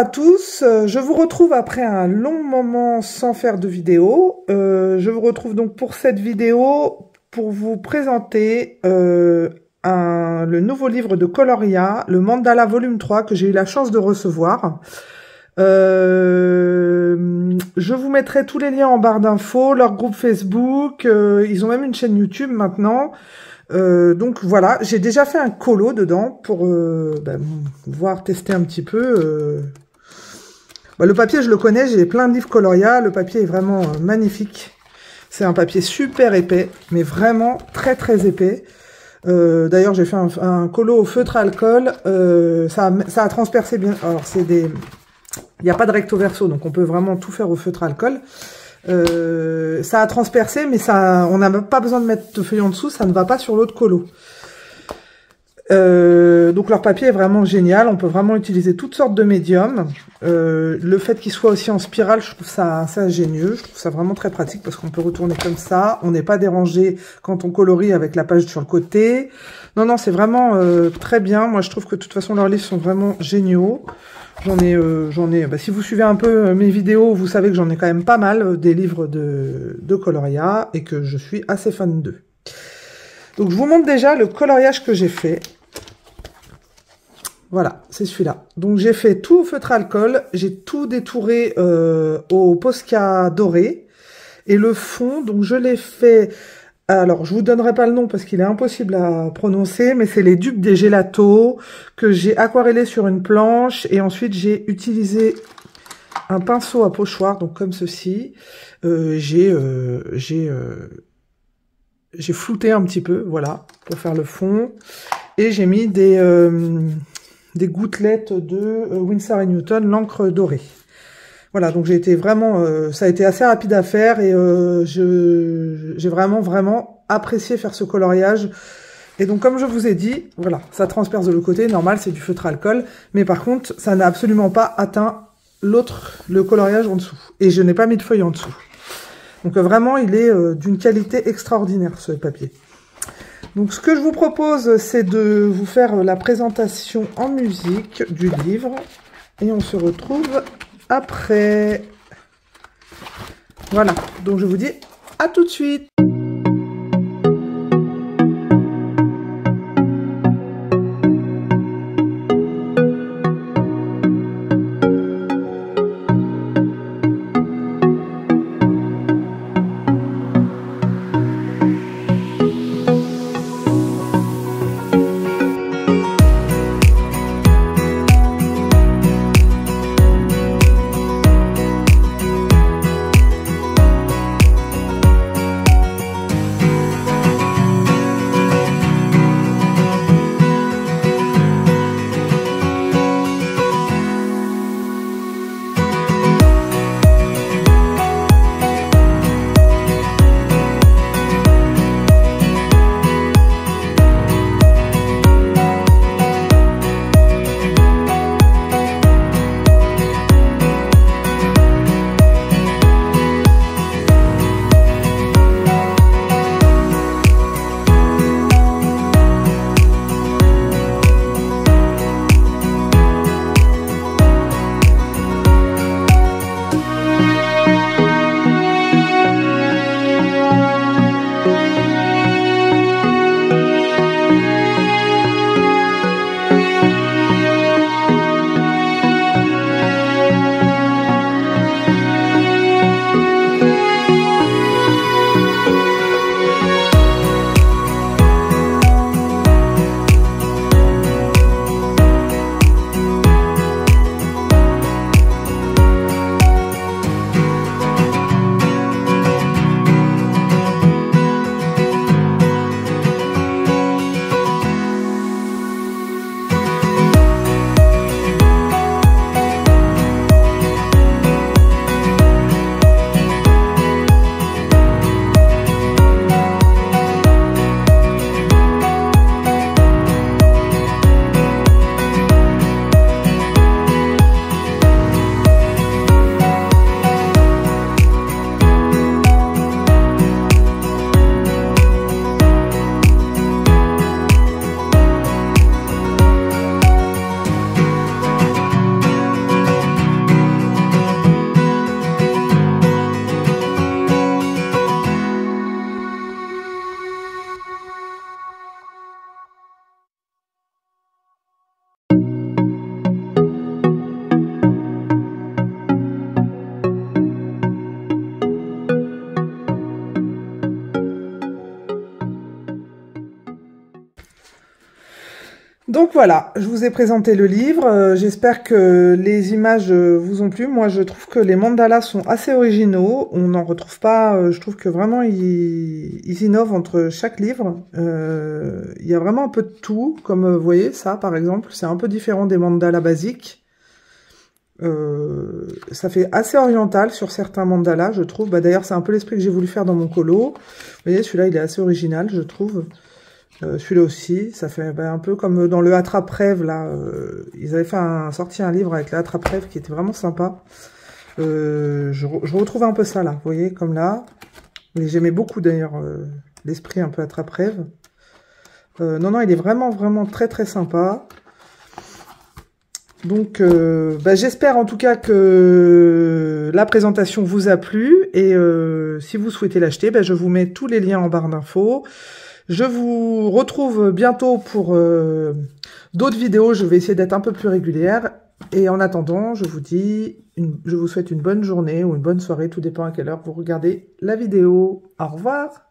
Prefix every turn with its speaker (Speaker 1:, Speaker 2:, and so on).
Speaker 1: à tous, je vous retrouve après un long moment sans faire de vidéo. Je vous retrouve donc pour cette vidéo pour vous présenter le nouveau livre de Coloria, le Mandala volume 3, que j'ai eu la chance de recevoir. Je vous mettrai tous les liens en barre d'infos, leur groupe Facebook, ils ont même une chaîne YouTube maintenant. Donc voilà, j'ai déjà fait un colo dedans pour voir, tester un petit peu. Le papier, je le connais, j'ai plein de livres Coloria, le papier est vraiment magnifique. C'est un papier super épais, mais vraiment très très épais. D'ailleurs, j'ai fait un colo au feutre à alcool, ça a transpercé bien. Alors, il n'y a pas de recto verso, donc on peut vraiment tout faire au feutre à alcool. Ça a transpercé, mais on n'a pas besoin de mettre de feuille en dessous, ça ne va pas sur l'autre colo. Donc leur papier est vraiment génial, on peut vraiment utiliser toutes sortes de médiums. Le fait qu'il soit aussi en spirale, je trouve ça ingénieux, je trouve ça vraiment très pratique parce qu'on peut retourner comme ça, on n'est pas dérangé quand on colorie avec la page sur le côté. Non, c'est vraiment très bien, moi je trouve que de toute façon leurs livres sont vraiment géniaux. J'en ai, si vous suivez un peu mes vidéos, vous savez que j'en ai quand même pas mal des livres de Coloria et que je suis assez fan d'eux. Donc je vous montre déjà le coloriage que j'ai fait. Voilà, c'est celui-là. Donc j'ai fait tout au feutre à alcool, j'ai tout détouré au Posca doré. Et le fond, donc je l'ai fait... Alors, je vous donnerai pas le nom parce qu'il est impossible à prononcer, mais c'est les dupes des gelatos que j'ai aquarellé sur une planche et ensuite j'ai utilisé un pinceau à pochoir, donc comme ceci. J'ai flouté un petit peu, voilà, pour faire le fond. Et j'ai mis des gouttelettes de Winsor & Newton, l'encre dorée. Voilà, donc j'ai été vraiment, ça a été assez rapide à faire et j'ai vraiment apprécié faire ce coloriage. Et donc comme je vous ai dit, voilà, ça transperce de l'autre côté, normal, c'est du feutre à alcool, mais par contre, ça n'a absolument pas atteint le coloriage en dessous. Et je n'ai pas mis de feuille en dessous. Donc vraiment, il est d'une qualité extraordinaire, ce papier. Donc ce que je vous propose, c'est de vous faire la présentation en musique du livre. Et on se retrouve après. Voilà, donc je vous dis à tout de suite. Donc voilà, je vous ai présenté le livre. J'espère que les images vous ont plu. Moi, je trouve que les mandalas sont assez originaux. On n'en retrouve pas. Je trouve que vraiment ils innovent entre chaque livre. Il y a vraiment un peu de tout. Comme vous voyez, ça, par exemple, c'est un peu différent des mandalas basiques. Ça fait assez oriental sur certains mandalas, je trouve. Bah, d'ailleurs, c'est un peu l'esprit que j'ai voulu faire dans mon colo. Vous voyez, celui-là, il est assez original, je trouve. Celui-là aussi, ça fait un peu comme dans le Attrape-Rêve, là. Ils avaient sorti un livre avec le Attrape-Rêve qui était vraiment sympa. Je retrouve un peu ça, là. Vous voyez, comme là. J'aimais beaucoup, d'ailleurs, l'esprit un peu Attrape-Rêve. Non, il est vraiment, vraiment très, très sympa. Donc, j'espère en tout cas que la présentation vous a plu. Et si vous souhaitez l'acheter, je vous mets tous les liens en barre d'infos. Je vous retrouve bientôt pour d'autres vidéos. Je vais essayer d'être un peu plus régulière. Et en attendant, je vous souhaite une bonne journée ou une bonne soirée. Tout dépend à quelle heure vous regardez la vidéo. Au revoir!